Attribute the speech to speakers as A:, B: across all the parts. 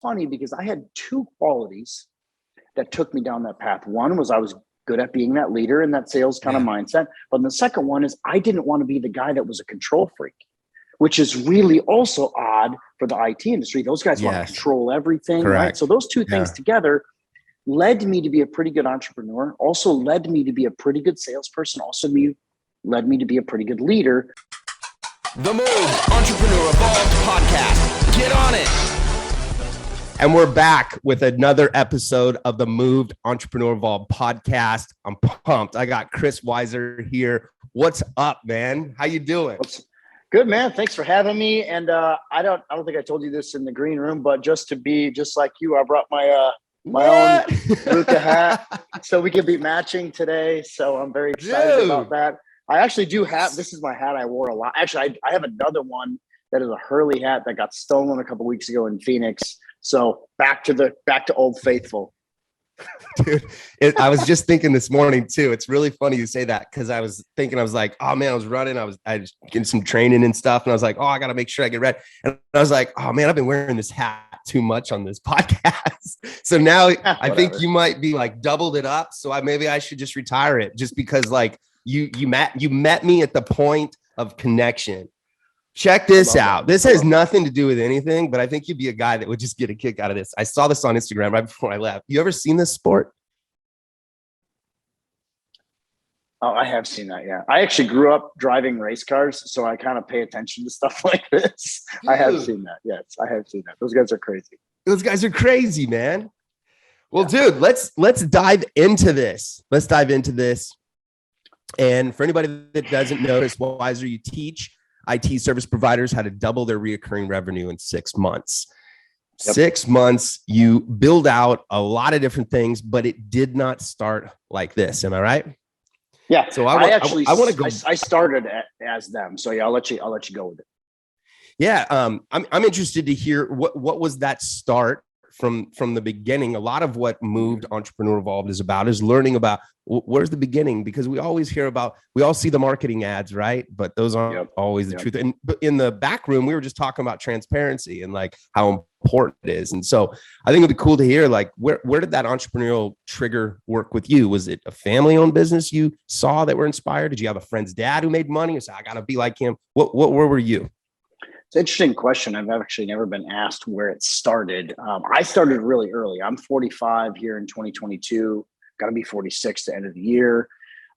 A: funny because I had two qualities that took me down that path. One was I was good at being that leader and that sales kind of mindset. But the second one is I didn't want to be the guy that was a control freak, which is really also odd for the IT industry. Those guys want to control everything, right? So those two things together led me to be a pretty good entrepreneur, also led me to be a pretty good salesperson, led me to be a pretty good leader.
B: The Move Entrepreneur Evolved Podcast. Get on it.
C: And we're back with another episode of the Moved Entrepreneur Evolved Podcast. I'm pumped. I got Chris Weiser here. What's up, man? How you doing?
A: Good, man. Thanks for having me. And I don't think I told you this in the green room, but just to be just like you, I brought my own Luca hat so we can be matching today. So I'm very excited about that. I actually do have, this is my hat I wore a lot. Actually, I have another one that is a Hurley hat that got stolen a couple of weeks ago in Phoenix. So back to Old Faithful.
C: Dude, I was just thinking this morning too. It's really funny you say that because I was like, oh man, I was running. I was getting some training and stuff. And I was like, oh, I got to make sure I get ready. And I was like, oh man, I've been wearing this hat too much on this podcast. So now I think you might be like doubled it up. So maybe I should just retire it just because like you met me at the point of connection. Check this out. This has nothing to do with anything, but I think you'd be a guy that would just get a kick out of this. I saw this on Instagram right before I left. You ever seen this sport?
A: Oh, I have seen that. Yeah. I actually grew up driving race cars, so I kind of pay attention to stuff like this. Dude. I have seen that. Yes, I have seen that. Those guys are crazy.
C: Those guys are crazy, man. Well, dude, let's dive into this. Let's dive into this. And for anybody that doesn't know, Chris Weiser, you teach IT service providers how to double their recurring revenue in 6 months. 6 months, you build out a lot of different things, but it did not start like this. Am I right?
A: Yeah.
C: So I want to go.
A: I started as them. So yeah, I'll let you go with it.
C: Yeah. I'm interested to hear what was that start from the beginning. A lot of what Moved Entrepreneur Evolved is about is learning about where's the beginning, because we always we all see the marketing ads, right? But those aren't always the truth. And in the back room, we were just talking about transparency and like how important it is. And so I think it'd be cool to hear like, where did that entrepreneurial trigger work with you? Was it a family owned business you saw that were inspired? Did you have a friend's dad who made money? You said, I got to be like him. Where were you?
A: It's an interesting question. I've actually never been asked where it started. I started really early. I'm 45 here in 2022, got to be 46 to the end of the year.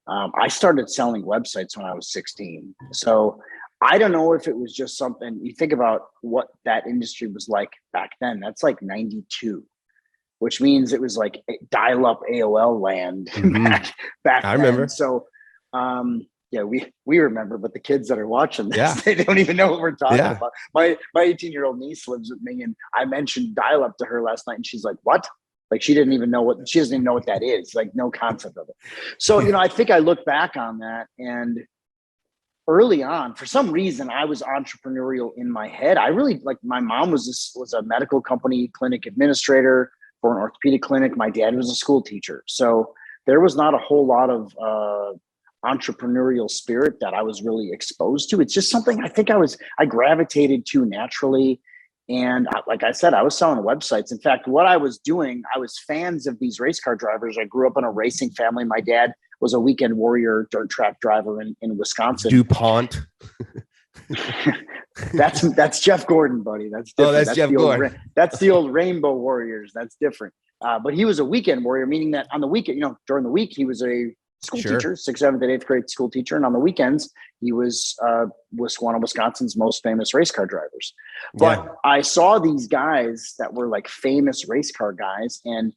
A: I started selling websites when I was 16. So I don't know if it was just something, you think about what that industry was like back then. That's like 92, which means it was like dial-up AOL land back then. I remember. So, yeah, we remember, but the kids that are watching this, they don't even know what we're talking about. My 18-year-old niece lives with me, and I mentioned dial-up to her last night, and she's like, "What?" Like she doesn't even know what that is. Like no concept of it. So I think I look back on that, and early on, for some reason, I was entrepreneurial in my head. I really like. My mom was a medical company clinic administrator for an orthopedic clinic. My dad was a school teacher, so there was not a whole lot of entrepreneurial spirit that I was really exposed to. It's just something I think I gravitated to naturally. And like I said, I was selling websites. In fact, what I was doing, I was fans of these race car drivers. I grew up in a racing family. My dad was a weekend warrior dirt track driver in Wisconsin.
C: DuPont.
A: That's Jeff Gordon, buddy. That's different.
C: That's Jeff Gordon.
A: That's the old Rainbow Warriors. That's different. But he was a weekend warrior, meaning that on the weekend, during the week, he was a school teacher, 6th, 7th, and 8th grade school teacher. And on the weekends, he was one of Wisconsin's most famous race car drivers. But I saw these guys that were like famous race car guys, and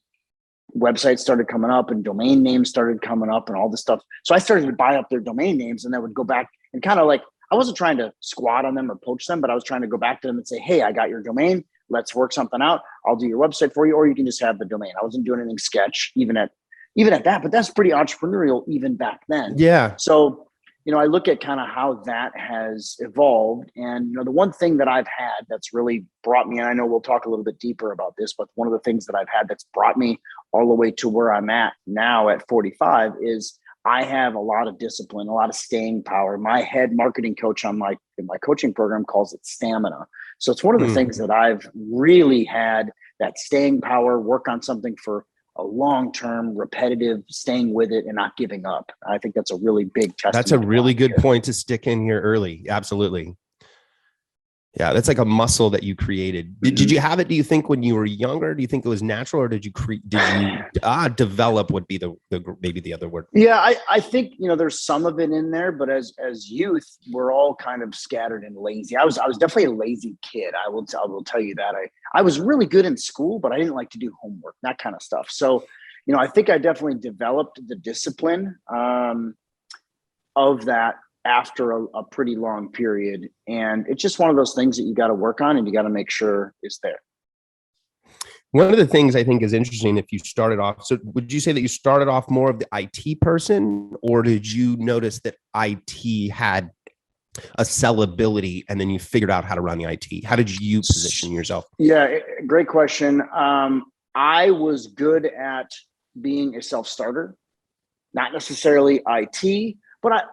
A: websites started coming up and domain names started coming up and all this stuff. So I started to buy up their domain names, and then would go back and kind of like, I wasn't trying to squat on them or poach them, but I was trying to go back to them and say, hey, I got your domain. Let's work something out. I'll do your website for you, or you can just have the domain. I wasn't doing anything sketch, even at that, but that's pretty entrepreneurial even back then. Yeah. So, I look at kind of how that has evolved. And, the one thing that I've had that's really brought me, and I know we'll talk a little bit deeper about this, but one of the things that I've had that's brought me all the way to where I'm at now at 45 is I have a lot of discipline, a lot of staying power. My head marketing coach in my coaching program calls it stamina. So it's one of the things that I've really had that staying power, work on something for a long-term, repetitive, staying with it and not giving up. I think that's a really big testament.
C: That's a really good point to stick in here early. Absolutely. Yeah, that's like a muscle that you created. Did you have it, do you think, when you were younger? Do you think it was natural, or did you develop would be the maybe the other word?
A: Yeah, I think, there's some of it in there, but as youth, we're all kind of scattered and lazy. I was definitely a lazy kid. I will tell you that. I was really good in school, but I didn't like to do homework, that kind of stuff. So, I think I definitely developed the discipline of that after a pretty long period. And it's just one of those things that you got to work on and you got to make sure is there.
C: One of the things I think is interesting, if you started off, so would you say that you started off more of the IT person, or did you notice that IT had a sellability and then you figured out how to run the IT? How did you position yourself?
A: Yeah, great question. I was good at being a self-starter, not necessarily IT, but I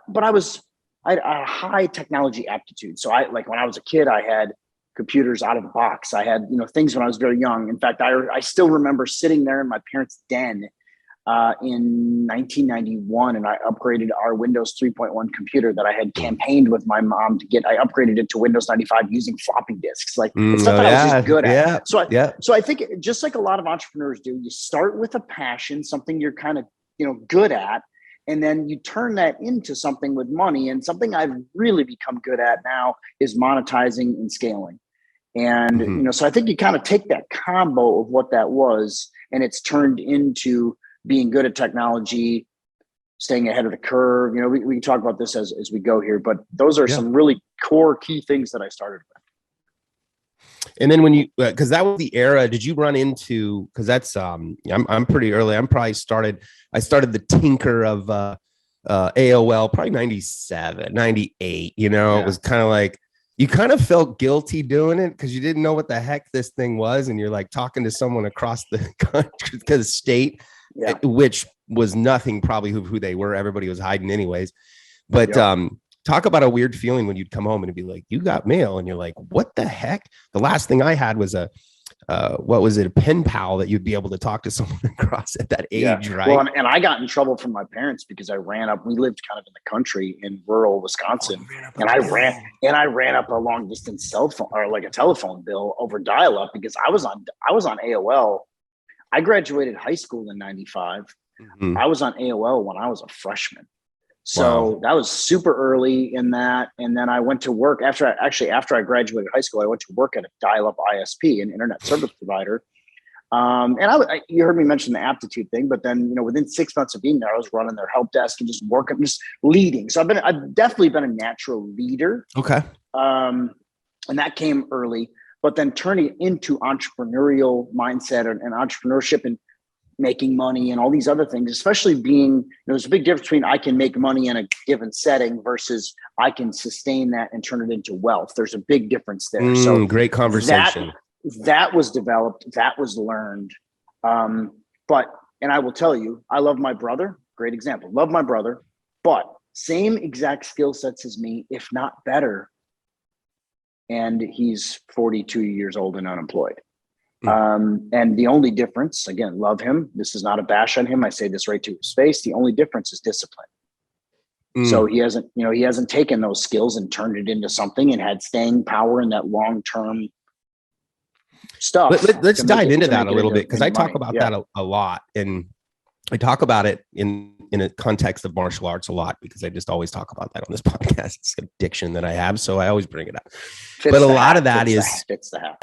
A: had a high technology aptitude. So when I was a kid, I had computers out of the box. I had, things when I was very young. In fact, I still remember sitting there in my parents' den in 1991, and I upgraded our Windows 3.1 computer that I had campaigned with my mom to get. I upgraded it to Windows 95 using floppy disks. It's stuff that I was just good at. So I think just like a lot of entrepreneurs do, you start with a passion, something you're kind of, good at. And then you turn that into something with money. And something I've really become good at now is monetizing and scaling. And, so I think you kind of take that combo of what that was, and it's turned into being good at technology, staying ahead of the curve. We can talk about this as we go here, but those are some really core key things that I started with.
C: And then when you, because that was the era, did you run into, because that's, I'm pretty early. I started the tinker of AOL, probably 97, 98, It was kind of like, you kind of felt guilty doing it because you didn't know what the heck this thing was. And you're like talking to someone across the country, because state, which was nothing probably who they were. Everybody was hiding anyways. But, talk about a weird feeling when you'd come home and it'd be like, you got mail. And you're like, what the heck? The last thing I had was a pen pal that you'd be able to talk to someone across at that age, right?
A: Well, and I got in trouble from my parents because I ran up. We lived kind of in the country in rural Wisconsin, and I ran up a long distance cell phone, or like a telephone bill, over dial up, because I was on AOL. I graduated high school in 95. I was on AOL when I was a freshman. So that was super early in that. And then I went to work after I graduated high school. I went to work at a dial-up ISP, an internet service provider. And you heard me mention the aptitude thing, but then, within 6 months of being there, I was running their help desk and just working, just leading. So I've definitely been a natural leader.
C: Okay.
A: And that came early, but then turning it into entrepreneurial mindset and entrepreneurship and making money and all these other things, especially being, there's a big difference between I can make money in a given setting versus I can sustain that and turn it into wealth. There's a big difference there. So
C: great conversation.
A: That was developed, that was learned. And I will tell you, I love my brother. Great example. Love my brother, but same exact skill sets as me, if not better. And he's 42 years old and unemployed. And the only difference, again, love him. This is not a bash on him. I say this right to his face. The only difference is discipline. So he hasn't taken those skills and turned it into something and had staying power in that long-term stuff.
C: Let's dive into that a little bit, because I talk about that a lot. And I talk about it in a context of martial arts a lot, because I just always talk about that on this podcast. It's an addiction that I have, so I always bring it up. But a lot of that is,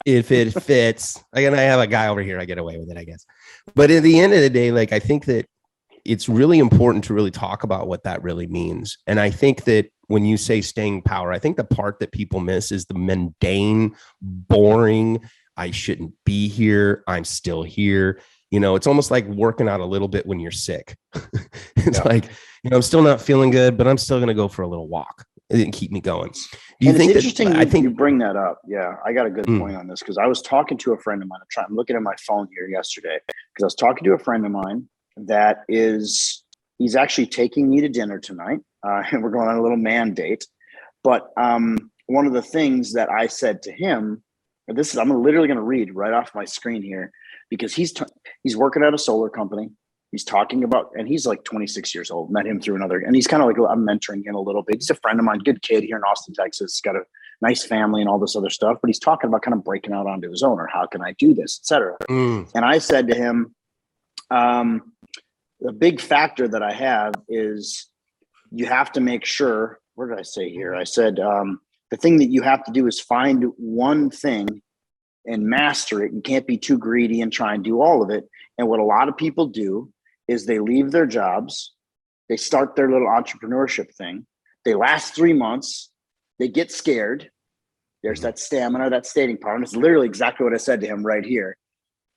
C: if it fits, again, I have a guy over here, I get away with it, I guess. But at the end of the day, I think that it's really important to really talk about what that really means. And I think that when you say staying power, I think the part that people miss is the mundane, boring, I shouldn't be here, I'm still here. It's almost like working out a little bit when you're sick. It's like, I'm still not feeling good, but I'm still going to go for a little walk. It didn't keep me going. Do you think
A: it's interesting I think you bring that up. Yeah, I got a good point on this, because I was talking to a friend of mine. I'm looking at my phone here yesterday, because I was talking to a friend of mine he's actually taking me to dinner tonight. And we're going on a little man date. But one of the things that I said to him, I'm literally going to read right off my screen here, because he's working at a solar company. He's talking about, and he's like 26 years old, met him through another, and he's kind of like, I'm mentoring him a little bit. He's a friend of mine, good kid here in Austin, Texas, got a nice family and all this other stuff, but he's talking about kind of breaking out onto his own, or how can I do this, et cetera. And I said to him, the big factor that I have is you have to make sure, what did I say here? I said, the thing that you have to do is find one thing and master it. You can't be too greedy and try and do all of it. And what a lot of people do is they leave their jobs, they start their little entrepreneurship thing, they last 3 months, they get scared. There's that stamina, that stating power. And it's literally exactly what I said to him right here.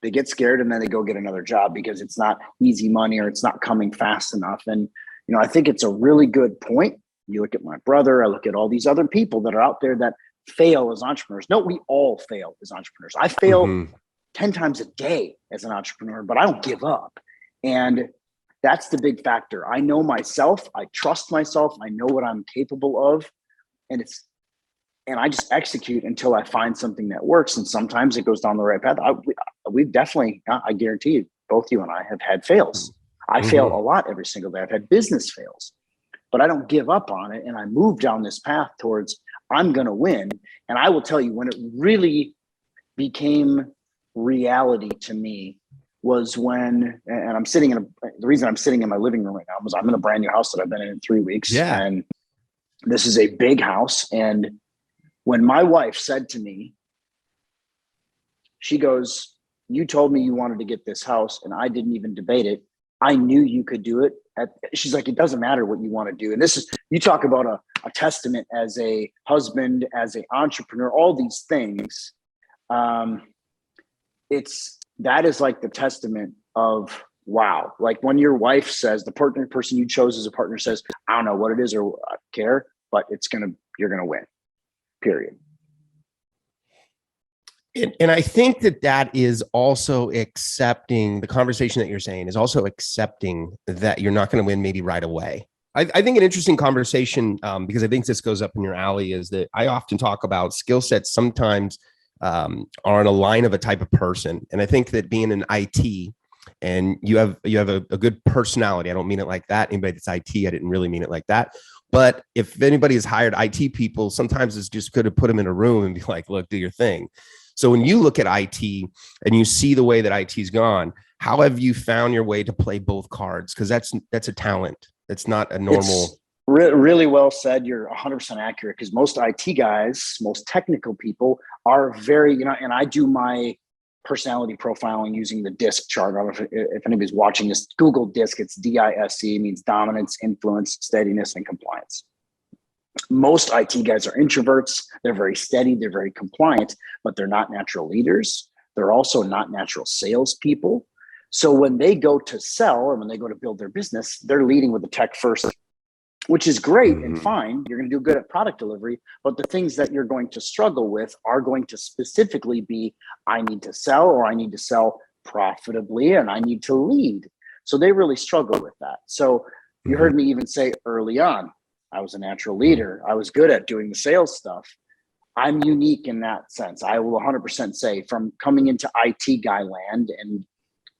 A: They get scared and then they go get another job because it's not easy money or it's not coming fast enough. And, I think it's a really good point. You look at my brother, I look at all these other people that are out there that fail as entrepreneurs. No, we all fail as entrepreneurs. I fail 10 times a day as an entrepreneur, but I don't give up. And that's the big factor. I know myself, I trust myself, I know what I'm capable of, and I just execute until I find something that works. And sometimes it goes down the right path. We've definitely, I guarantee you, both you and I have had fails. I fail a lot every single day. I've had business fails, but I don't give up on it. And I move down this path towards, I'm going to win. And I will tell you, when it really became reality to me was when, and I'm sitting the reason I'm sitting in my living room right now is I'm in a brand new house that I've been in 3 weeks.
C: Yeah.
A: And this is a big house. And when my wife said to me, she goes, you told me you wanted to get this house and I didn't even debate it. I knew you could do it. She's like, it doesn't matter what you want to do. And this is, you talk about a testament as a husband, as an entrepreneur, all these things. That is like the testament of, wow. Like when your wife says, the person you chose as a partner says, I don't know what it is or I care, but you're going to win, period.
C: And I think that is also accepting the conversation that you're saying is also accepting that you're not going to win maybe right away. I think an interesting conversation, because I think this goes up in your alley, is that I often talk about skill sets sometimes are on a line of a type of person. And I think that being in IT and you have a good personality, I don't mean it like that. Anybody that's IT, I didn't really mean it like that. But if anybody has hired IT people, sometimes it's just good to put them in a room and be like, look, do your thing. So when you look at IT and you see the way that IT's gone, how have you found your way to play both cards? Because that's a talent. That's not a normal.
A: It's really well said. You're 100% accurate, because most IT guys, most technical people are very, and I do my personality profiling using the DISC chart. I don't know if anybody's watching this. Google DISC. It's DISC, means dominance, influence, steadiness, and compliance. Most IT guys are introverts. They're very steady. They're very compliant, but they're not natural leaders. They're also not natural salespeople. So when they go to sell or when they go to build their business, they're leading with the tech first, which is great and fine. You're going to do good at product delivery, but the things that you're going to struggle with are going to specifically be, I need to sell, or I need to sell profitably, and I need to lead. So they really struggle with that. So you heard me even say early on, I was a natural leader. I was good at doing the sales stuff. I'm unique in that sense. I will 100% say, from coming into IT guy land,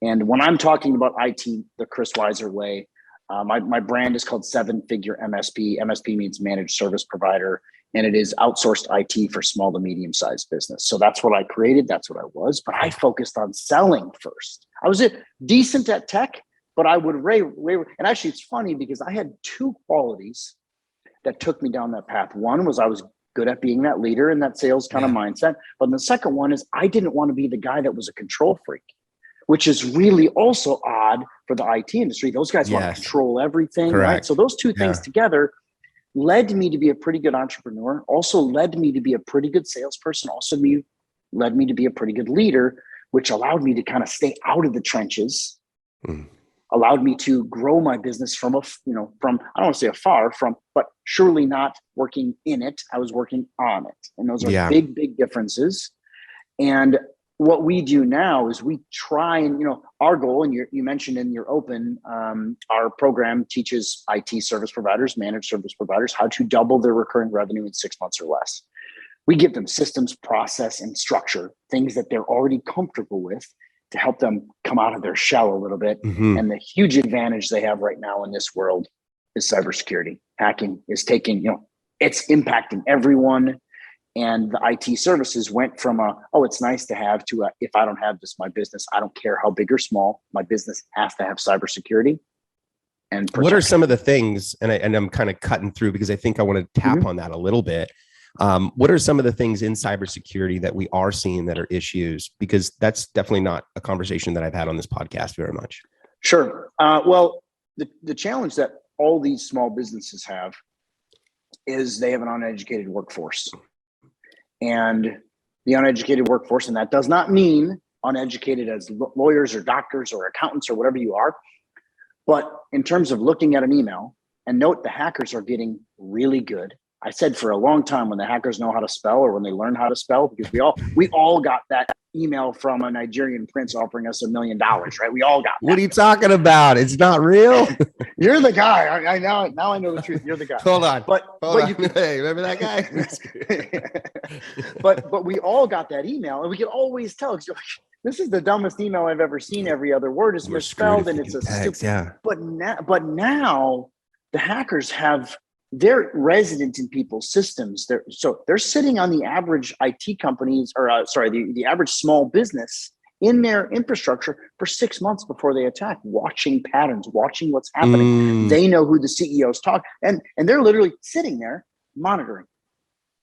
A: and when I'm talking about IT the Chris Weiser way, my brand is called 7-Figure MSP. MSP means managed service provider, and it is outsourced IT for small to medium sized business. So that's what I created. That's what I was. But I focused on selling first. I was decent at tech, but I would and actually it's funny because I had two qualities that took me down that path. One was I was good at being that leader and that sales kind of mindset. But the second one is I didn't want to be the guy that was a control freak, which is really also odd for the IT industry. Those guys want to control everything, right? So those two things together led me to be a pretty good entrepreneur, also led me to be a pretty good salesperson, also led me to be a pretty good leader, which allowed me to kind of stay out of the trenches, allowed me to grow my business from I don't want to say afar from, but surely not working in it. I was working on it. And those are big, big differences. And what we do now is we try and, our goal, and you mentioned in your open, our program teaches IT service providers, managed service providers, how to double their recurring revenue in 6 months or less. We give them systems, process, and structure, things that they're already comfortable with to help them come out of their shell a little bit.
C: Mm-hmm.
A: And the huge advantage they have right now in this world is cybersecurity. Hacking is taking, it's impacting everyone. And the IT services went from it's nice to have to if I don't have this, my business, I don't care how big or small, my business has to have cybersecurity. And
C: what are some of the things, and I'm kind of cutting through because I think I want to tap on that a little bit. What are some of the things in cybersecurity that we are seeing that are issues? Because that's definitely not a conversation that I've had on this podcast very much.
A: Sure. Well, the challenge that all these small businesses have is they have an uneducated workforce. And the uneducated workforce, and that does not mean uneducated as lawyers or doctors or accountants or whatever you are, but in terms of looking at an email, and note the hackers are getting really good. I said for a long time, when the hackers know how to spell or when they learn how to spell, because we all got that email from a Nigerian prince offering us $1 million, right? We all got that.
C: What are you talking about? It's not real.
A: You're the guy. I now I know the truth. You're the guy.
C: Hold on.
A: But you
C: can, hey, remember that guy?
A: but we all got that email, and we could always tell. This is the dumbest email I've ever seen. Every other word is misspelled, and it's a stupid.
C: Yeah.
A: But now the hackers they're resident in people's systems. They're sitting on the average IT companies, or the average small business in their infrastructure for 6 months before they attack, watching patterns, watching what's happening. They know who the CEOs talk, and they're literally sitting there monitoring.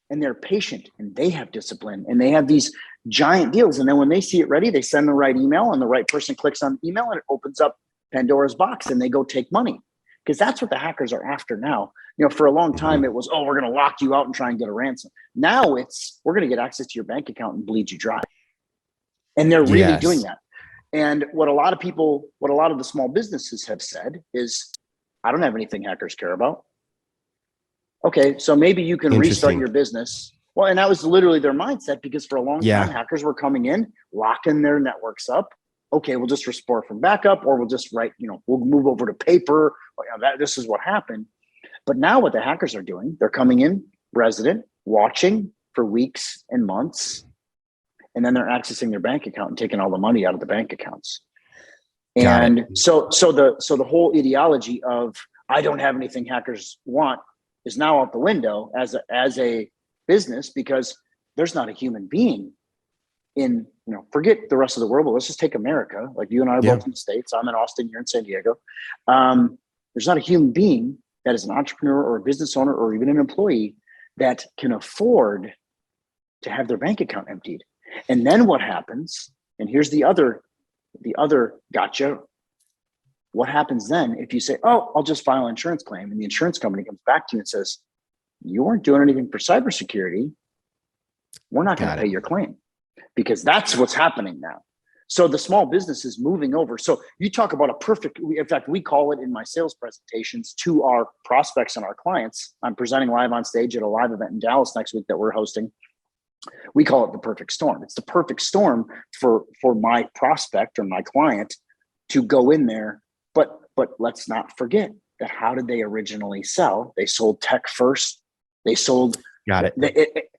A: And they're patient, and they have discipline, and they have these giant deals. And then when they see it ready, they send the right email, and the right person clicks on the email, and it opens up Pandora's box, and they go take money. Because that's what the hackers are after now. For a long time, it was, we're going to lock you out and try and get a ransom. Now it's, we're going to get access to your bank account and bleed you dry. And they're really doing that. And what a lot of the small businesses have said is, I don't have anything hackers care about. Okay, so maybe you can restart your business. Well, and that was literally their mindset, because for a long time, hackers were coming in, locking their networks up. Okay, we'll just restore from backup, or we'll just write, we'll move over to paper. This is what happened. But now what the hackers are doing, they're coming in resident, watching for weeks and months, and then they're accessing their bank account and taking all the money out of the bank accounts. And so the whole ideology of, I don't have anything hackers want, is now out the window as a business, because there's not a human being in, forget the rest of the world, but let's just take America. Like you and I are both in the States. I'm in Austin, you're in San Diego. There's not a human being that is an entrepreneur or a business owner or even an employee that can afford to have their bank account emptied. And then what happens, and here's the other gotcha. What happens then if you say, I'll just file an insurance claim, and the insurance company comes back to you and says, you weren't doing anything for cybersecurity, we're not going to pay your claim, because that's what's happening now. So the small business is moving over. So you talk about in fact, we call it in my sales presentations to our prospects and our clients. I'm presenting live on stage at a live event in Dallas next week that we're hosting. We call it the perfect storm. It's the perfect storm for my prospect or my client to go in there. But let's not forget that, how did they originally sell? They sold tech first. They sold.
C: Got it.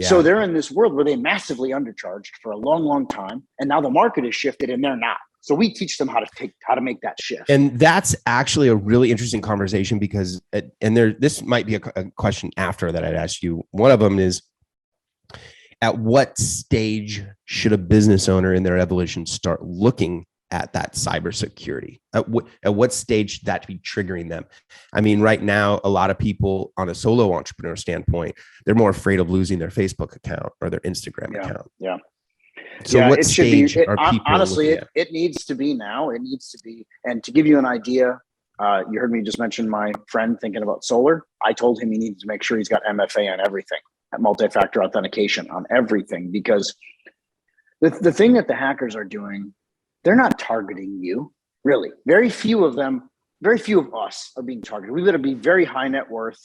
A: So they're in this world where they massively undercharged for a long, long time, and now the market has shifted and they're not. So we teach them how to make that shift.
C: And that's actually a really interesting conversation, because this might be a question after that I'd ask you. One of them is, at what stage should a business owner in their evolution start looking at that cybersecurity? At what stage should that be triggering them? I mean, right now, a lot of people on a solo entrepreneur standpoint, they're more afraid of losing their Facebook account or their Instagram account.
A: Yeah.
C: So what stage are people
A: honestly,
C: looking at?
A: It needs to be now. It needs to be. And to give you an idea, you heard me just mention my friend thinking about solar. I told him he needs to make sure he's got MFA on everything, multi-factor authentication on everything, because the thing that the hackers are doing, they're not targeting you, really. Very few of us are being targeted. We better be very high net worth,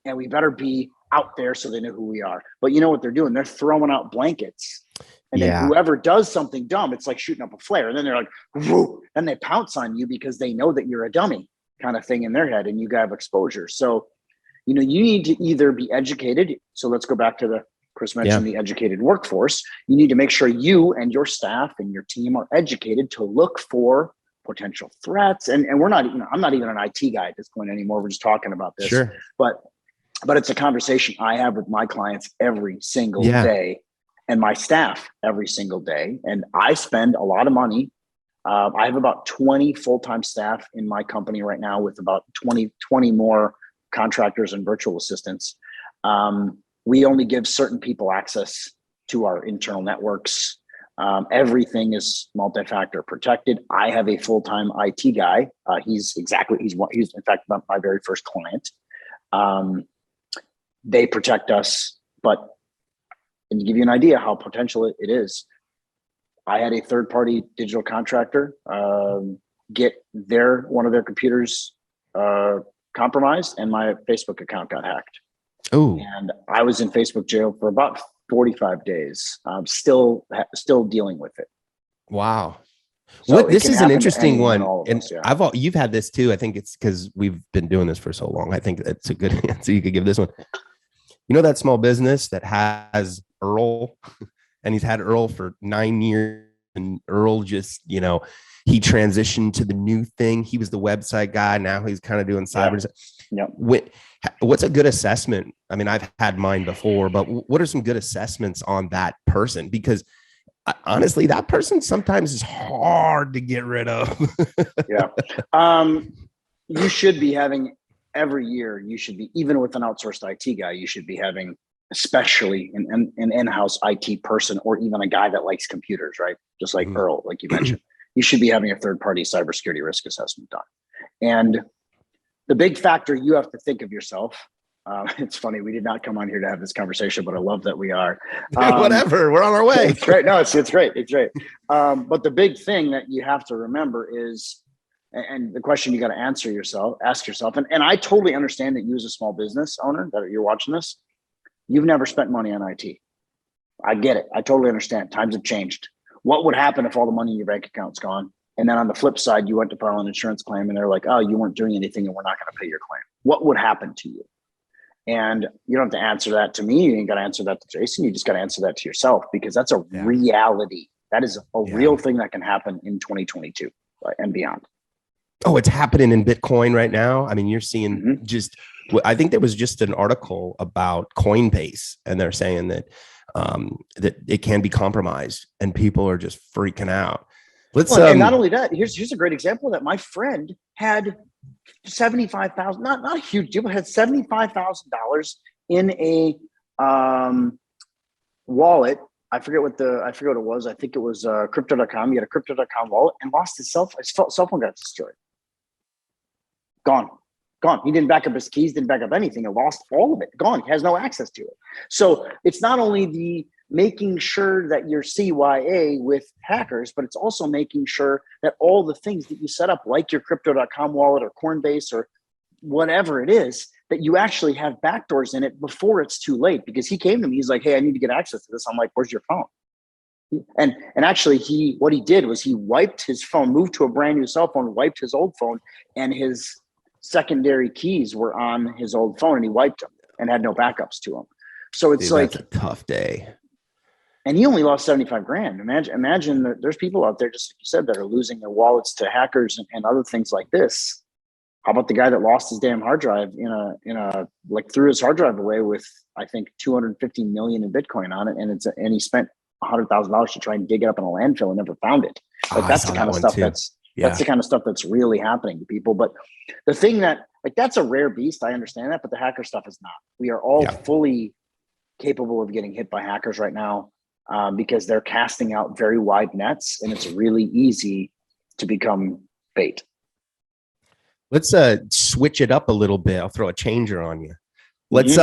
A: and we better be out there so they know who we are. But you know what they're doing? They're throwing out blankets. And then whoever does something dumb, it's like shooting up a flare. And then they're like, whoa, and they pounce on you because they know that you're a dummy, kind of thing in their head, and you have exposure. So, you need to either be educated. So let's go back to the Chris mentioned the educated workforce. You need to make sure you and your staff and your team are educated to look for potential threats. And we're not, I'm not even an IT guy at this point anymore. We're just talking about this.
C: Sure.
A: But it's a conversation I have with my clients every single day, and my staff every single day. And I spend a lot of money. I have about 20 full-time staff in my company right now, with about 20 more contractors and virtual assistants. We only give certain people access to our internal networks. Everything is multi-factor protected. I have a full-time IT guy. He's in fact my very first client. They protect us, and to give you an idea how potential it is, I had a third-party digital contractor get one of their computers compromised, and my Facebook account got hacked.
C: Oh,
A: and I was in Facebook jail for about 45 days. Still dealing with it.
C: Wow.
A: So
C: this is an interesting one. And
A: you've
C: had this too. I think it's because we've been doing this for so long. I think that's a good answer. You could give this one. You know, that small business that has Earl, and he's had Earl for 9 years, and Earl just, he transitioned to the new thing. He was the website guy. Now he's kind of doing cyber.
A: Yeah.
C: What's a good assessment? I mean, I've had mine before, but what are some good assessments on that person? Because honestly, that person sometimes is hard to get rid of.
A: You should be having every year. You should be, even with an outsourced IT guy, you should be having, especially an in-house IT person, or even a guy that likes computers, right? Just like Earl, like you mentioned, you should be having a third-party cybersecurity risk assessment done. And the big factor you have to think of yourself. It's funny, we did not come on here to have this conversation, but I love that we are.
C: Whatever, we're on our way.
A: It's great. No, it's great. It's great. But the big thing that you have to remember is, and the question you got to ask yourself, and I totally understand that you as a small business owner that you're watching this, you've never spent money on IT. I get it. I totally understand. Times have changed. What would happen if all the money in your bank account's gone? And then on the flip side, you went to file an insurance claim and they're like, oh, you weren't doing anything and we're not going to pay your claim. What would happen to you? And you don't have to answer that to me. You ain't got to answer that to Jason. You just got to answer that to yourself, because that's a reality. That is a real thing that can happen in 2022 and beyond.
C: Oh, it's happening in Bitcoin right now. I mean, you're seeing I think there was just an article about Coinbase, and they're saying that that it can be compromised, and people are just freaking out.
A: And not only that, here's a great example of that. My friend had $75,000, not a huge deal, but had $75,000 in a wallet. I forget what it was. I think it was crypto.com. He had a crypto.com wallet and lost his cell phone got destroyed. Gone. He didn't back up his keys, didn't back up anything, and lost all of it. Gone. He has no access to it. So it's not only the making sure that you're CYA with hackers, but it's also making sure that all the things that you set up, like your crypto.com wallet or Coinbase or whatever it is, that you actually have backdoors in it before it's too late. Because he came to me, he's like, hey, I need to get access to this. I'm like, where's your phone? And actually what he did was he wiped his phone, moved to a brand new cell phone, wiped his old phone, and his secondary keys were on his old phone, and he wiped them and had no backups to them. So it's like
C: a tough day.
A: And he only lost 75 grand. Imagine that there's people out there, just like you said, that are losing their wallets to hackers and other things like this. How about the guy that lost his damn hard drive threw his hard drive away with, I think, 250 million in Bitcoin on it. And he spent $100,000 to try and dig it up in a landfill and never found it. Like that's the kind of stuff that's the kind of stuff that's really happening to people. But the thing that, like, that's a rare beast. I understand that, but the hacker stuff is not. We are all fully capable of getting hit by hackers right now. Because they're casting out very wide nets, and it's really easy to become bait.
C: Let's switch it up a little bit. I'll throw a changer on you. Let's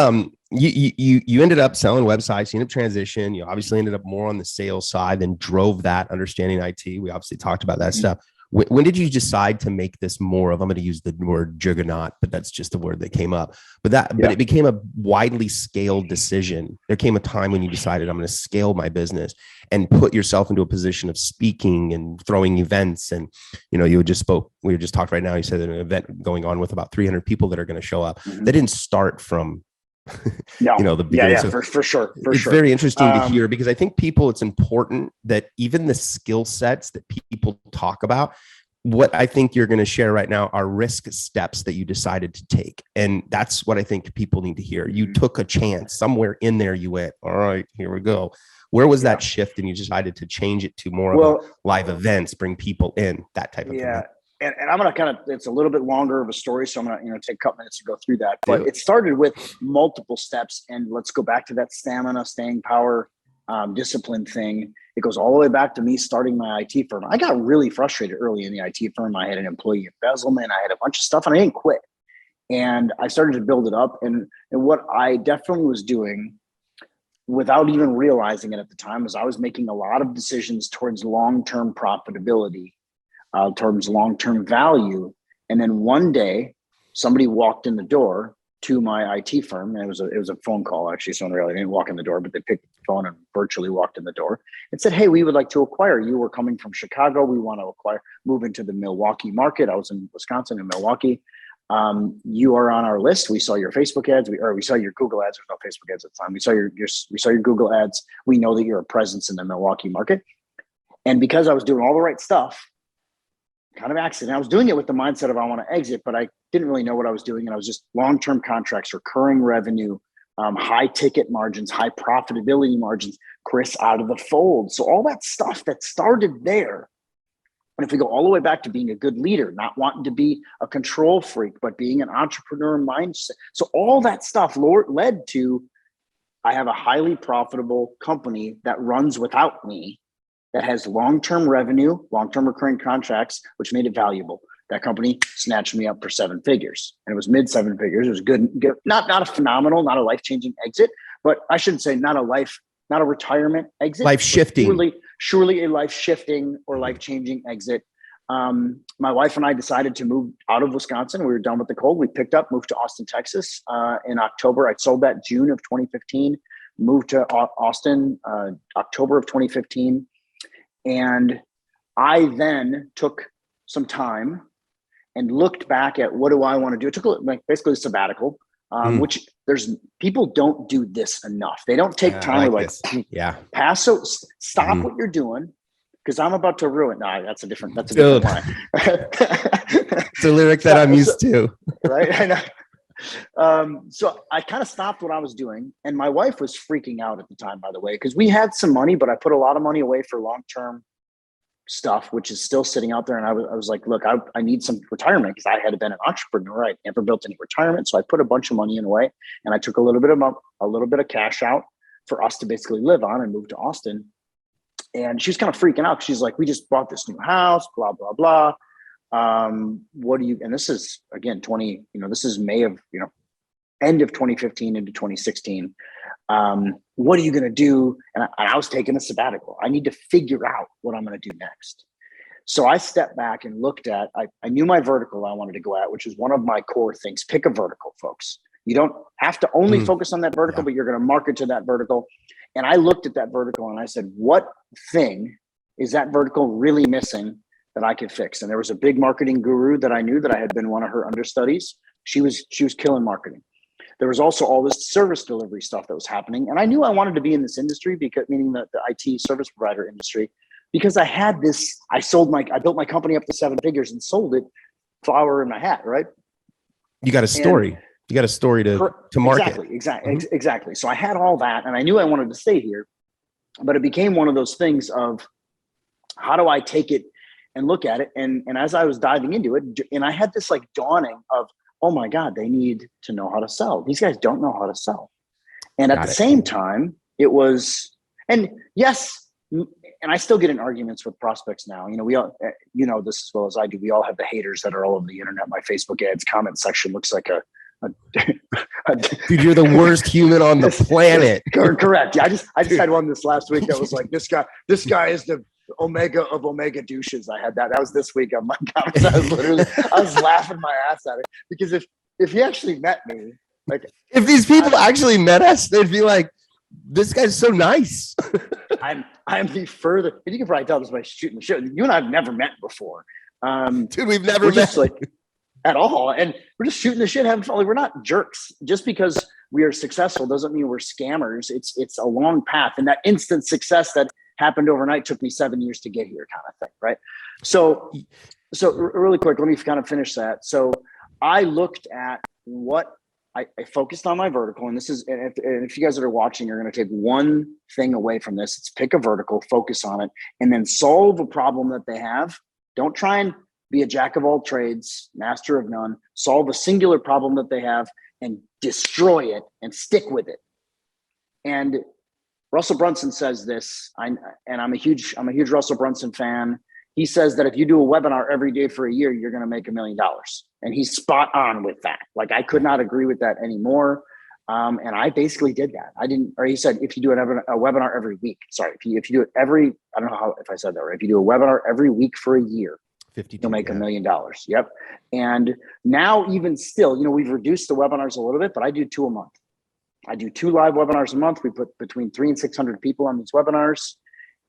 C: you ended up selling websites, you ended up transition. You obviously ended up more on the sales side, then drove that understanding IT. We obviously talked about that stuff. When did you decide to make this more of, I'm going to use the word juggernaut, but that's just the word that came up, but it became a widely scaled decision. There came a time when you decided, I'm going to scale my business and put yourself into a position of speaking and throwing events. And, we just talked right now. You said an event going on with about 300 people that are going to show up. That didn't start from
A: No.
C: The beginning.
A: Yeah,
C: So
A: for sure.
C: it's very interesting to hear, because I think it's important that even the skill sets that people talk about, what I think you're going to share right now are risk steps that you decided to take. And that's what I think people need to hear. You took a chance somewhere in there. You went, all right, here we go. Where was that shift? And you decided to change it to more of a live events, bring people in, that type of thing.
A: Yeah. And I'm going to it's a little bit longer of a story. So I'm going to, take a couple minutes to go through that, but it started with multiple steps, and let's go back to that stamina, staying power, discipline thing. It goes all the way back to me starting my IT firm. I got really frustrated early in the IT firm. I had an employee embezzlement. I had a bunch of stuff, and I didn't quit. And I started to build it up. And what I definitely was doing, without even realizing it at the time, was I was making a lot of decisions towards long-term profitability, towards long-term value. And then one day somebody walked in the door to my IT firm, and it was a phone call, actually. So really, they didn't walk in the door, but they picked up the phone and virtually walked in the door and said, "Hey, we would like to acquire you. We're coming from Chicago. We want to move into the Milwaukee market." I was in Wisconsin, in Milwaukee. You are on our list. We saw your Facebook ads. We saw your Google ads. There's no Facebook ads at the time. We saw your Google ads. We know that you're a presence in the Milwaukee market. And because I was doing all the right stuff, kind of accident, I was doing it with the mindset of I want to exit, but I didn't really know what I was doing. And I was just long-term contracts, recurring revenue, high ticket margins, high profitability margins, Chris out of the fold. So all that stuff that started there. And if we go all the way back to being a good leader, not wanting to be a control freak, but being an entrepreneur mindset. So all that stuff led to, I have a highly profitable company that runs without me, that has long-term revenue, long-term recurring contracts, which made it valuable. That company snatched me up for 7 figures, and it was mid 7 figures. It was good, not a phenomenal, not a life-changing exit, but I shouldn't say not a retirement exit.
C: Life shifting.
A: Surely a life shifting or life changing exit. My wife and I decided to move out of Wisconsin. We were done with the cold. We picked up, moved to Austin, Texas in October. I sold that June of 2015, moved to Austin October of 2015. And I then took some time and looked back at, what do I want to do? I took basically a sabbatical. Which people don't do this enough. They don't take time to stop what you're doing, because I'm about to ruin. No, that's a different line.
C: It's a lyric that I'm used to.
A: Right. I know. So I kind of stopped what I was doing, and my wife was freaking out at the time, by the way, because we had some money, but I put a lot of money away for long-term stuff, which is still sitting out there. And I was like, look, I need some retirement, because I had been an entrepreneur. I never built any retirement. So I put a bunch of money in away, and I took a little bit of cash out for us to basically live on, and move to Austin. And she's kind of freaking out. She's like, we just bought this new house, blah, blah, blah. And this is, again, this is May of, end of 2015 into 2016. What are you going to do? And I was taking a sabbatical. I need to figure out what I'm going to do next. So I stepped back and looked at, I knew my vertical I wanted to go at, which is one of my core things. Pick a vertical, folks. You don't have to only focus on that vertical, but you're going to market to that vertical. And I looked at that vertical and I said, what thing is that vertical really missing that I could fix? And there was a big marketing guru that I knew, that I had been one of her understudies. She was killing marketing. There was also all this service delivery stuff that was happening. And I knew I wanted to be in this industry, meaning the IT service provider industry, because I had this, I built my company up to 7 figures and sold it, flower in my hat, right?
C: You got a story. You got a story to market.
A: Exactly. So I had all that, and I knew I wanted to stay here, but it became one of those things of, how do I take it and look at it? And as I was diving into it, and I had this dawning of, oh my God, they need to know how to sell. These guys don't know how to sell. And at the same time, it was, and yes, and I still get in arguments with prospects now. We all, this as well as I do. We all have the haters that are all over the internet. My Facebook ads comment section looks like
C: dude, you're the worst human on the planet.
A: Correct. Yeah, I just had one this last week that was like, this guy is the Omega of Omega douches. I had that. That was this week on my comments. I was laughing my ass at it, because if you actually met me,
C: if these people actually met us, they'd be like, this guy's so nice.
A: I'm the further, and you can probably tell this by shooting the show. You and I have never met before.
C: Dude, we've never met.
A: at all. And we're just shooting the shit, having fun. Like, we're not jerks. Just because we are successful doesn't mean we're scammers. It's a long path. And that instant success that happened overnight took me 7 years to get here, kind of thing. Right. So really quick, let me kind of finish that. So I looked at what I focused on my vertical, and this is, and if you guys that are watching are going to take one thing away from this, it's pick a vertical, focus on it, and then solve a problem that they have. Don't try and be a jack of all trades, master of none. Solve a singular problem that they have and destroy it and stick with it. And Russell Brunson says this, and I'm a huge Russell Brunson fan. He says that if you do a webinar every day for a year, you're going to make $1 million. And he's spot on with that. Like, I could not agree with that anymore. And I basically did that. He said, if you do a webinar every week, sorry, if you do it every, I don't know if I said that right. If you do a webinar every week for a year, you'll make $1 million. Yep. And now, even still, we've reduced the webinars a little bit, but I do 2 a month. I do 2 live webinars a month. We put between 300 and 600 people on these webinars,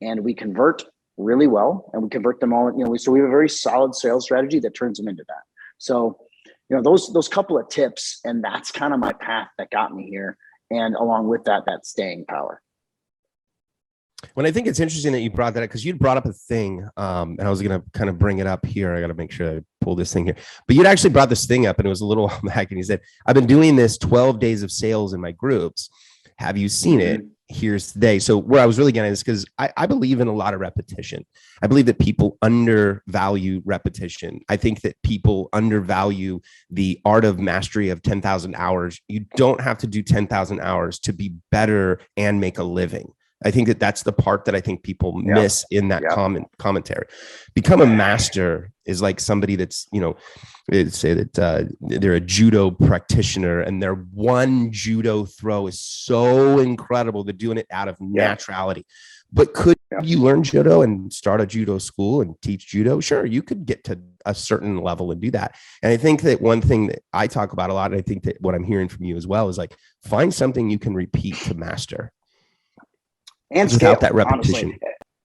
A: and we convert really well, and we convert them all. So we have a very solid sales strategy that turns them into that. So, those couple of tips, and that's kind of my path that got me here. And along with that staying power.
C: Well, I think it's interesting that you brought that up, because you'd brought up a thing, and I was going to kind of bring it up here. I got to make sure I pull this thing here. But you'd actually brought this thing up, and it was a little back, and you said, I've been doing this 12 days of sales in my groups. Have you seen it? Here's the day. So where I was really getting at is because I believe in a lot of repetition. I believe that people undervalue repetition. I think that people undervalue the art of mastery of 10,000 hours. You don't have to do 10,000 hours to be better and make a living. I think that that's the part that I think people miss in that commentary. Become a master is like somebody that's, say that they're a judo practitioner, and their one judo throw is so incredible. They're doing it out of naturality. But could you learn judo and start a judo school and teach judo? Sure, you could get to a certain level and do that. And I think that one thing that I talk about a lot, and I think that what I'm hearing from you as well, is like, find something you can repeat to master. And without scale, that repetition,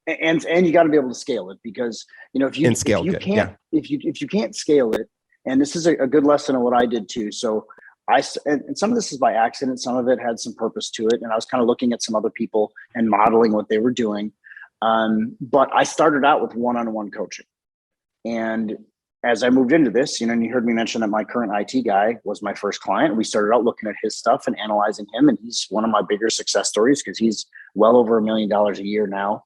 A: honestly. and you got to be able to scale it, because if you can't scale it, and this is a good lesson of what I did too. So and some of this is by accident, some of it had some purpose to it, and I was kind of looking at some other people and modeling what they were doing. But I started out with one-on-one coaching, and as I moved into this, and you heard me mention that my current IT guy was my first client. We started out looking at his stuff and analyzing him. And he's one of my bigger success stories, because he's well over $1 million a year now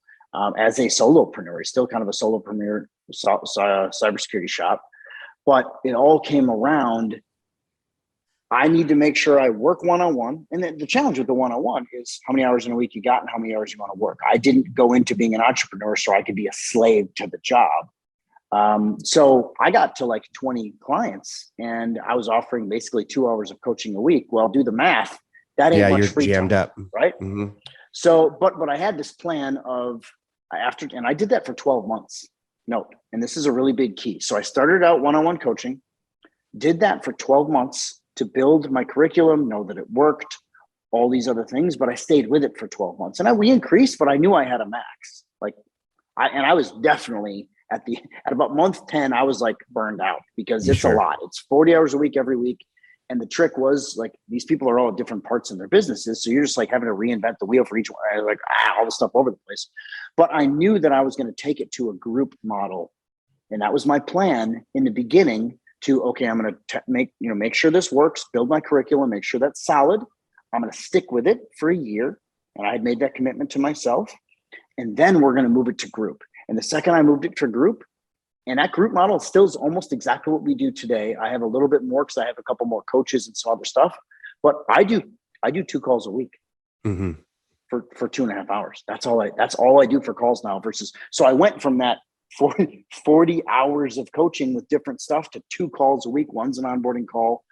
A: as a solopreneur. He's still kind of a solopreneur, cybersecurity shop. But it all came around. I need to make sure I work one-on-one. And then the challenge with the one-on-one is how many hours in a week you got and how many hours you want to work. I didn't go into being an entrepreneur so I could be a slave to the job. So I got to like 20 clients, and I was offering basically 2 hours of coaching a week. Well, do the math. That ain't much free
C: jammed
A: time,
C: up,
A: right?
C: Mm-hmm.
A: So, but I had this plan of and I did that for 12 months. Note, and this is a really big key. So I started out one-on-one coaching, did that for 12 months to build my curriculum, know that it worked, all these other things, but I stayed with it for 12 months, and we increased, but I knew I had a max. I was definitely at about month 10, I was like burned out, because it's a lot. It's 40 hours a week every week. And the trick was, like, these people are all at different parts in their businesses. So you're just like having to reinvent the wheel for each one. I was like, all the stuff over the place. But I knew that I was going to take it to a group model. And that was my plan in the beginning to, okay, I'm going to make sure this works, build my curriculum, make sure that's solid. I'm going to stick with it for a year. And I had made that commitment to myself. And then we're going to move it to group. And the second I moved it to group, and that group model still is almost exactly what we do today. I have a little bit more because I have a couple more coaches and some other stuff, but I do 2 calls a week for 2.5 hours. That's all I do for calls now so I went from that 40 hours of coaching with different stuff to 2 calls a week. One's an onboarding call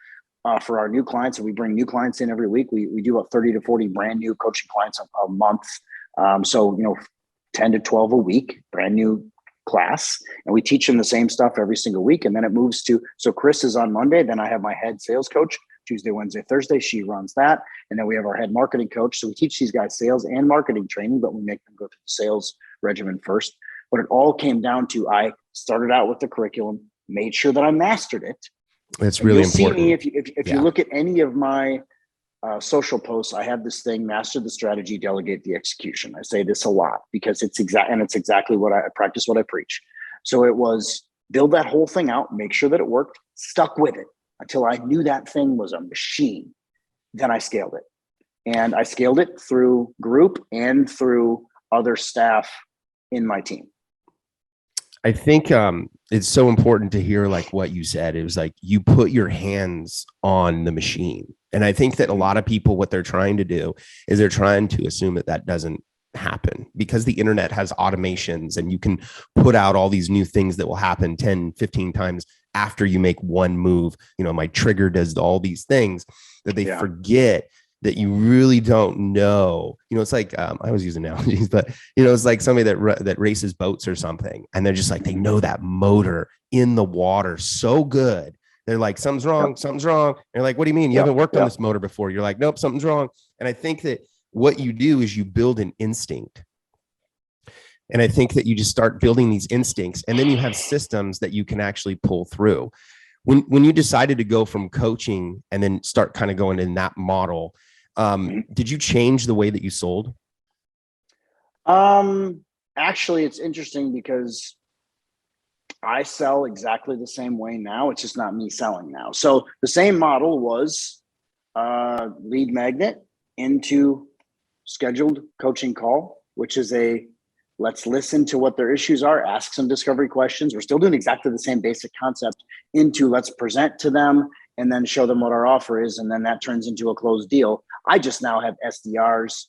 A: for our new clients. And we bring new clients in every week. We do about 30 to 40 brand new coaching clients a month. So 10 to 12 a week, brand new class, and we teach them the same stuff every single week. And then it moves to, so Chris is on Monday. Then I have my head sales coach Tuesday, Wednesday, Thursday. She runs that. And then we have our head marketing coach. So we teach these guys sales and marketing training, but we make them go through the sales regimen first. But it all came down to, I started out with the curriculum, made sure that I mastered it.
C: It's
A: And
C: really
A: you'll see
C: important.
A: me if you look at any of my social posts, I have this thing: master the strategy, delegate the execution. I say this a lot because it's exactly what I practice, what I preach. So it was build that whole thing out, make sure that it worked, stuck with it until I knew that thing was a machine. Then I scaled it. And I scaled it through group and through other staff in my team.
C: I think it's so important to hear like what you said. It was like you put your hands on the machine. And I think that a lot of people, what they're trying to do is they're trying to assume that that doesn't happen because the internet has automations and you can put out all these new things that will happen 10, 15 times after you make one move. You know, my trigger does all these things that they forget that you really don't know. You know, it's like I always use analogies, but you know, it's like somebody that races boats or something, and they're just like they know that motor in the water so good. They're like, something's wrong, something's wrong. And you're like, what do you mean? You haven't worked on this motor before. You're like, nope, something's wrong. And I think that what you do is you build an instinct. And I think that you just start building these instincts, and then you have systems that you can actually pull through. When you decided to go from coaching and then start kind of going in that model, did you change the way that you sold?
A: Actually, it's interesting because I sell exactly the same way now. It's just not me selling now. So the same model was lead magnet into scheduled coaching call, which is let's listen to what their issues are, ask some discovery questions. We're still doing exactly the same basic concept into let's present to them and then show them what our offer is. And then that turns into a closed deal. I just now have SDRs,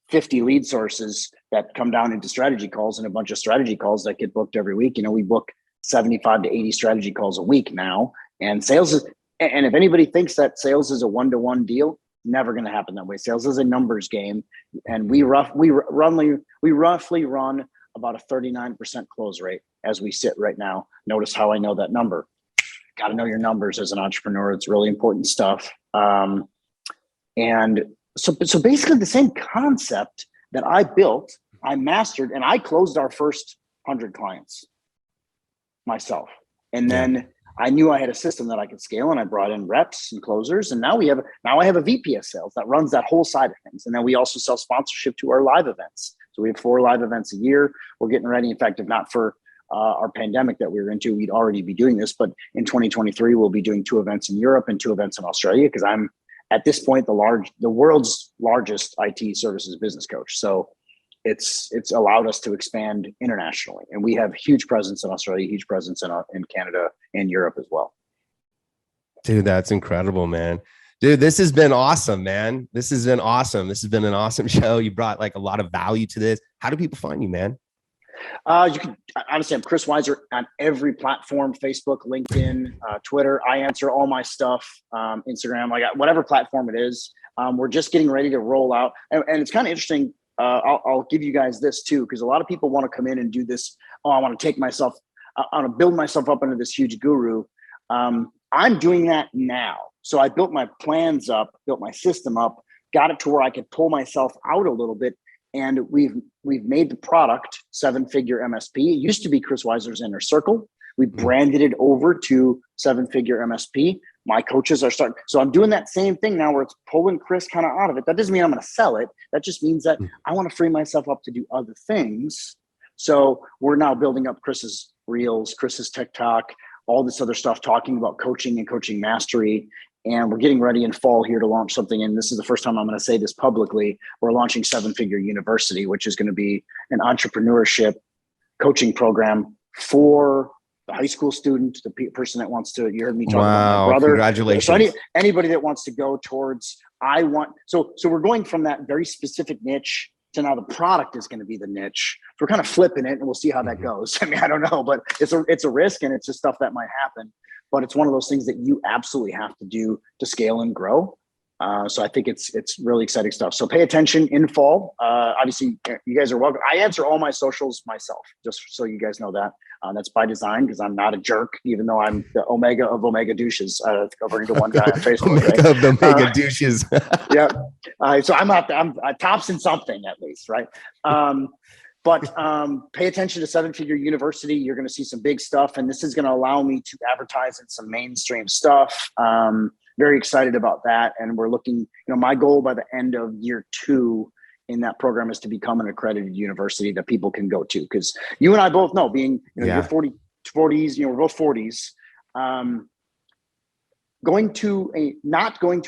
A: 50 lead sources that come down into strategy calls and a bunch of strategy calls that get booked every week. We book 75 to 80 strategy calls a week now. And and if anybody thinks that sales is a one-to-one deal, never going to happen that way. Sales is a numbers game. And we roughly run about a 39% close rate as we sit right now. Notice how I know that number. Got to know your numbers as an entrepreneur. It's really important stuff. And so basically the same concept that I built, I mastered, and I closed our first 100 clients myself. And then I knew I had a system that I could scale, and I brought in reps and closers. And now I have a VP of sales that runs that whole side of things. And then we also sell sponsorship to our live events. So we have 4 live events a year. We're getting ready. In fact, if not for our pandemic that we were into, we'd already be doing this. But in 2023, we'll be doing 2 events in Europe and 2 events in Australia, because I'm at this point the world's largest IT services business coach. So it's allowed us to expand internationally, and we have huge presence in Australia, huge presence in Canada and Europe as well.
C: Dude, that's incredible, man. Dude, this has been awesome, man. This has been awesome. This has been an awesome show. You brought like a lot of value to this. How do people find you, man?
A: You can honestly, I'm Chris Weiser on every platform: Facebook, LinkedIn, Twitter. I answer all my stuff, Instagram. I got whatever platform it is. We're just getting ready to roll out, and it's kind of interesting. I'll give you guys this too, because a lot of people want to come in and do this. Oh, I want to build myself up into this huge guru. I'm doing that now. So I built my plans up, built my system up, got it to where I could pull myself out a little bit. And we've made the product 7-figure MSP. It used to be Chris Weiser's Inner Circle. We branded it over to 7-figure MSP. My coaches are starting. So I'm doing that same thing now where it's pulling Chris kind of out of it. That doesn't mean I'm going to sell it. That just means that I want to free myself up to do other things. So we're now building up Chris's Reels, Chris's TikTok, all this other stuff, talking about coaching and coaching mastery. And we're getting ready in fall here to launch something. And this is the first time I'm going to say this publicly. We're launching 7-Figure University, which is going to be an entrepreneurship coaching program for the high school student, the person that wants to, you heard me talk about my brother.
C: Congratulations.
A: So anybody that wants to go towards, so we're going from that very specific niche to now the product is going to be the niche. We're kind of flipping it, and we'll see how that goes. I mean, I don't know, but it's a risk, and it's just stuff that might happen. But it's one of those things that you absolutely have to do to scale and grow. So I think it's really exciting stuff. So pay attention in fall. Obviously, you guys are welcome. I answer all my socials myself, just so you guys know that. That's by design, because I'm not a jerk, even though I'm the Omega of Omega douches, according to one guy on Facebook.
C: Omega of the Omega douches.
A: Yeah. So I'm tops in something at least, right? But pay attention to Seven Figure University. You're going to see some big stuff, and this is going to allow me to advertise in some mainstream stuff. Very excited about that, and we're looking. My goal by the end of year 2 in that program is to become an accredited university that people can go to. Because you and I both know, being you're 40s, we're both 40s. Not going to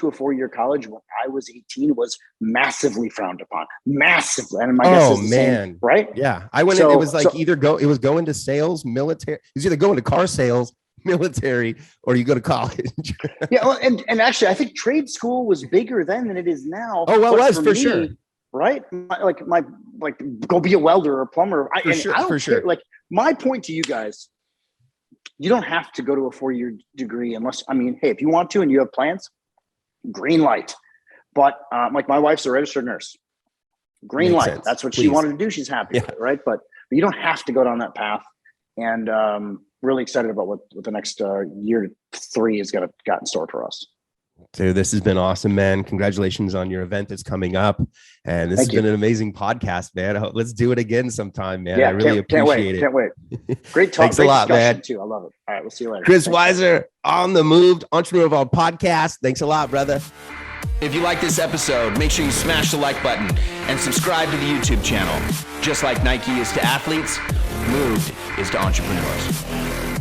A: a 4-year college when I was 18 was massively frowned upon, massively. And my guess is the same, right?
C: Yeah. I went in, it was like it was going to sales, military. It was either going to car sales, military, or you go to college.
A: Yeah. Well, and actually I think trade school was bigger then than it is now.
C: Oh, well, it was for sure.
A: Right. Go be a welder or a plumber. For sure. Like, my point to you guys, you don't have to go to a 4-year degree unless, hey, if you want to and you have plans, green light. But like, my wife's a registered nurse. Green light. Sense. That's what she wanted to do. She's happy with it, right? But you don't have to go down that path. And really excited about what the next year 3 is got in store for us.
C: Dude, this has been awesome, man. Congratulations on your event that's coming up. And this has been an amazing podcast, man. Let's do it again sometime, man.
A: Yeah,
C: I really appreciate it.
A: Can't wait. Great talk.
C: Thanks a lot, man.
A: Too. I love it. All right, we'll see you later.
C: Chris Weiser on the Move, Entrepreneur Evolved podcast. Thanks a lot, brother.
B: If you like this episode, make sure you smash the like button and subscribe to the YouTube channel. Just like Nike is to athletes, Moved is to entrepreneurs.